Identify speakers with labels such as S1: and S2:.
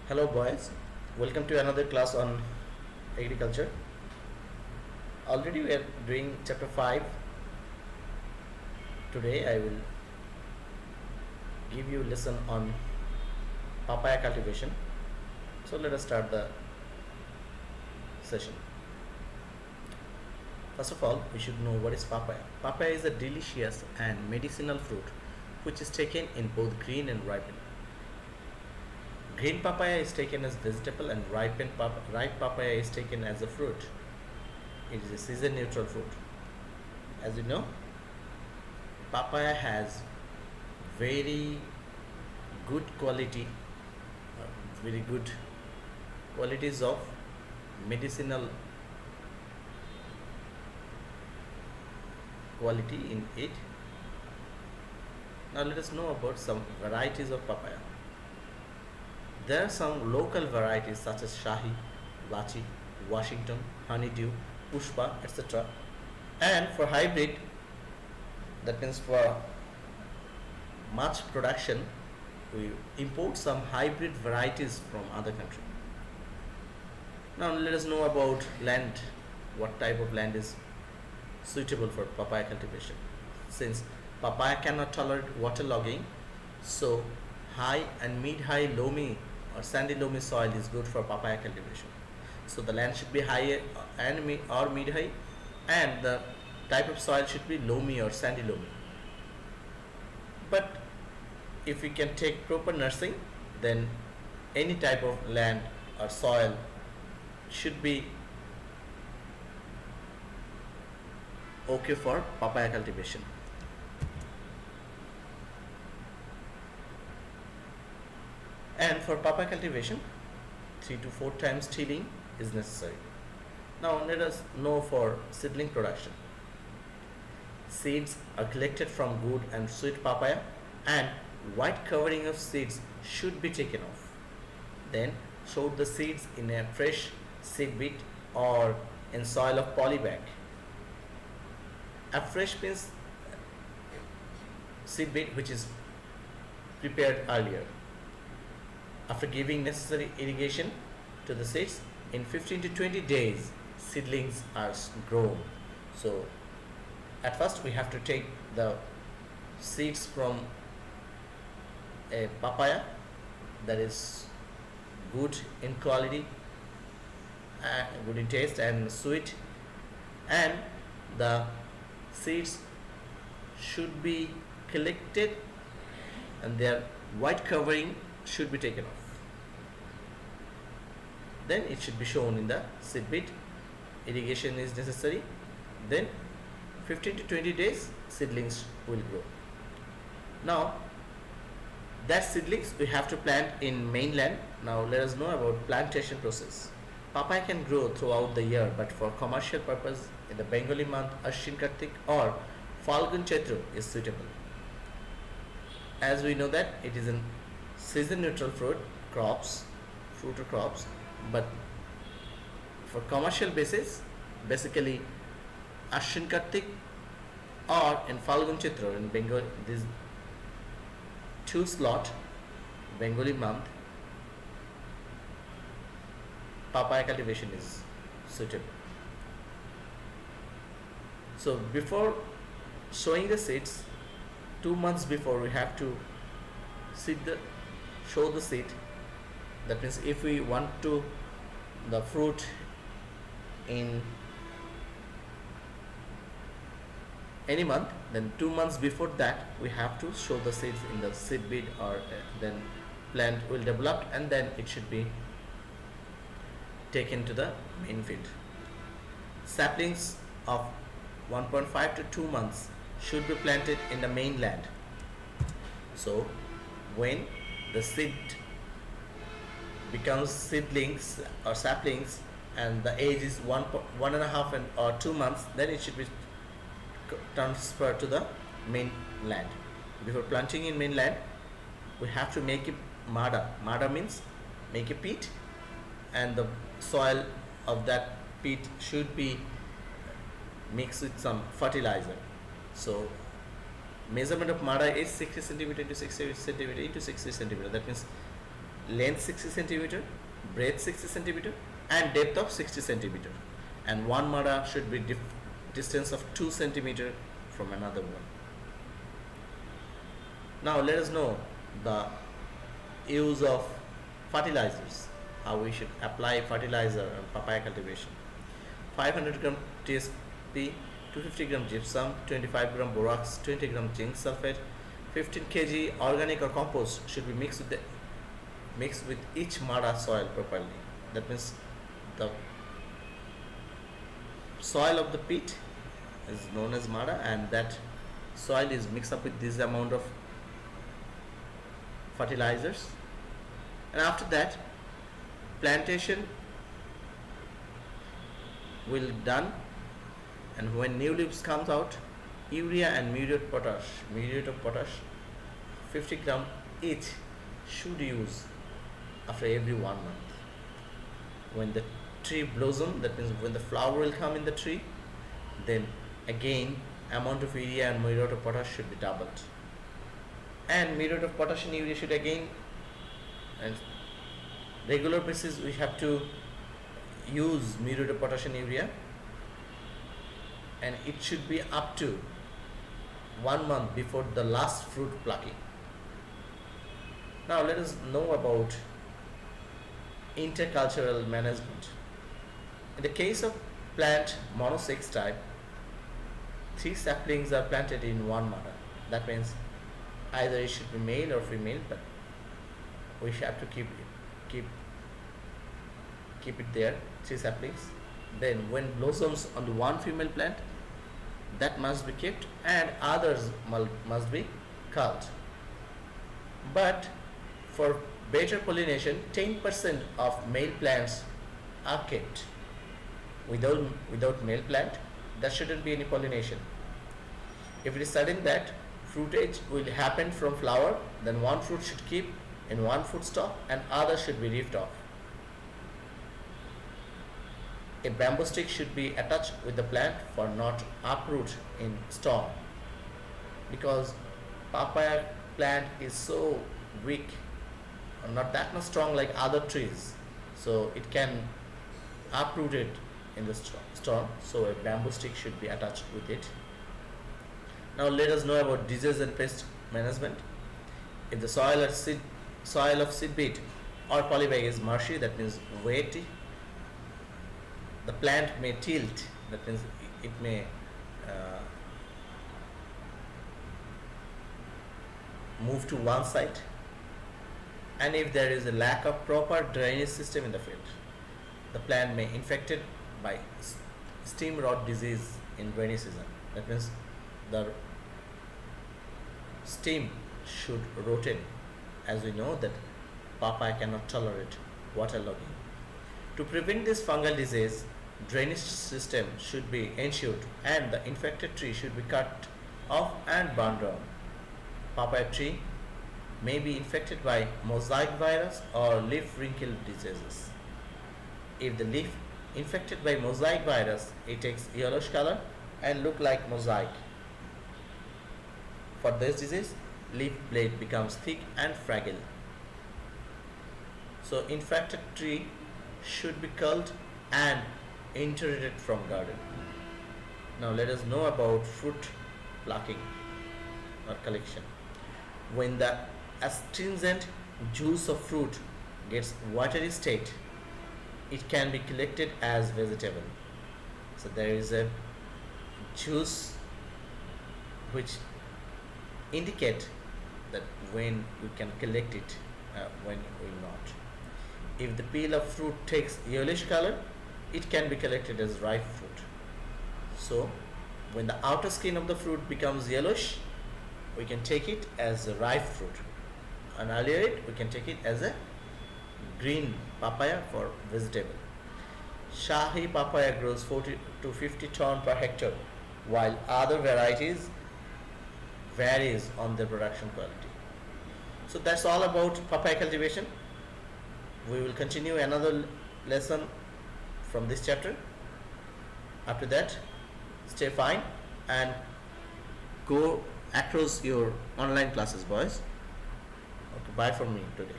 S1: Hello, boys. Welcome to another class on agriculture. Already, we are doing chapter 5. Today, I will give you a lesson on papaya cultivation. So, let us start the session. First of all, we should know what is papaya. Papaya is a delicious and medicinal fruit which is taken in both green and ripened. Green papaya is taken as vegetable and ripe papaya is taken as a fruit. It is a season neutral fruit. As you know, papaya has very good quality, very good qualities of medicinal quality in it. Now let us know about some varieties of papaya. There are some local varieties such as Shahi, Lachi, Washington, Honeydew, Pushpa, etc. And for hybrid, that means for much production, we import some hybrid varieties from other country. Now let us know about land, what type of land is suitable for papaya cultivation. Since papaya cannot tolerate waterlogging, so high and mid-high loamy or sandy loamy soil is good for papaya cultivation. So the land should be high and mid-high, and the type of soil should be loamy or sandy loamy. But if we can take proper nursing, then any type of land or soil should be okay for papaya cultivation. And for papaya cultivation, 3 to 4 times tilling is necessary. Now let us know for seedling production. Seeds are collected from good and sweet papaya, and white covering of seeds should be taken off. Then sow the seeds in a fresh seed bed or in soil of poly bag. A fresh means seed bed which is prepared earlier. After giving necessary irrigation to the seeds, in 15 to 20 days, seedlings are grown. So, at first we have to take the seeds from a papaya that is good in quality, good in taste and sweet, and the seeds should be collected and their white covering should be taken off. Then it should be shown in the seed bed. Irrigation is necessary. Then 15 to 20 days seedlings will grow. Now that seedlings we have to plant in mainland. Now let us know about plantation process. Papaya can grow throughout the year, but for commercial purpose in the Bengali month Ashwin Kartik or Falgun Chaitra is suitable. As we know that it is a season neutral fruit or crops, but for commercial basis, basically Ashwin Kartik or in Falgun Chaitra in Bengal, these two slot Bengali month, papaya cultivation is suitable. So before sowing the seeds, 2 months before we have to show the seed. That means if we want to the fruit in any month, then 2 months before that we have to show the seeds in the seed bed, or then plant will develop and then it should be taken to the main field. Saplings of 1.5 to 2 months should be planted in the mainland. So when the seed becomes seedlings or saplings and the age is 1.5 or 2 months, then it should be transferred to the mainland. Before planting in mainland, we have to make a mada. Mada means make a pit, and the soil of that pit should be mixed with some fertilizer. So measurement of mada is 60 centimeter to 60 centimeter into 60 centimeter. That means length 60 centimeter, breadth 60 centimeter, and depth of 60 centimeter. And one mara should be distance of 2 centimeter from another one. Now let us know the use of fertilizers, how we should apply fertilizer on papaya cultivation. 500 gram TSP, 250 gram gypsum, 25 gram borax, 20 gram zinc sulfate, 15 kg organic or compost should be mixed with each mara soil properly. That means the soil of the pit is known as mara, and that soil is mixed up with this amount of fertilizers. And after that, plantation will done, and when new leaves comes out, urea and muriate of potash 50 gram each should use after every 1 month. When the tree blossom, that means when the flower will come in the tree, then again amount of urea and muriate of potash should be doubled. And muriate of potash and urea should again, and regular basis we have to use muriate of potash and urea, and it should be up to 1 month before the last fruit plucking. Now let us know about intercultural management. In the case of plant monosex type, 3 saplings are planted in 1 mara. That means either it should be male or female, but we have to keep it there, 3 saplings. Then when blossoms on the 1 female plant, that must be kept, and others must be culled. But for better pollination, 10% of male plants are kept. Without male plant, there shouldn't be any pollination. If it is sudden that fruitage will happen from flower, then 1 fruit should keep in 1 fruit stalk and other should be ripped off. A bamboo stick should be attached with the plant for not uproot in storm, because papaya plant is so weak, not that much strong like other trees, so it can uproot it in the storm. So a bamboo stick should be attached with it. Now let us know about disease and pest management. If the soil of seed beet or polybag is marshy, that means wet, the plant may tilt, that means it may move to one side. And if there is a lack of proper drainage system in the field, the plant may infected by stem rot disease in rainy season. That means the stem should rotate, as we know that papaya cannot tolerate waterlogging. To prevent this fungal disease, drainage system should be ensured and the infected tree should be cut off and burned down. Papaya tree may be infected by mosaic virus or leaf wrinkle diseases. If the leaf infected by mosaic virus, it takes yellowish color and look like mosaic. For this disease, leaf blade becomes thick and fragile. So infected tree should be culled and interred from garden. Now let us know about fruit plucking or collection. When the astringent juice of fruit gets watery state, it can be collected as vegetable. So there is a juice which indicate that when we can collect it, when we will not. If the peel of fruit takes yellowish color, it can be collected as ripe fruit. So when the outer skin of the fruit becomes yellowish, we can take it as a ripe fruit, and earlier we can take it as a green papaya for vegetable. Shahi papaya grows 40 to 50 ton per hectare, while other varieties varies on their production quality. So that's all about papaya cultivation. We will continue another lesson from this chapter. After that, stay fine and go across your online classes, boys. Okay, bye from me today.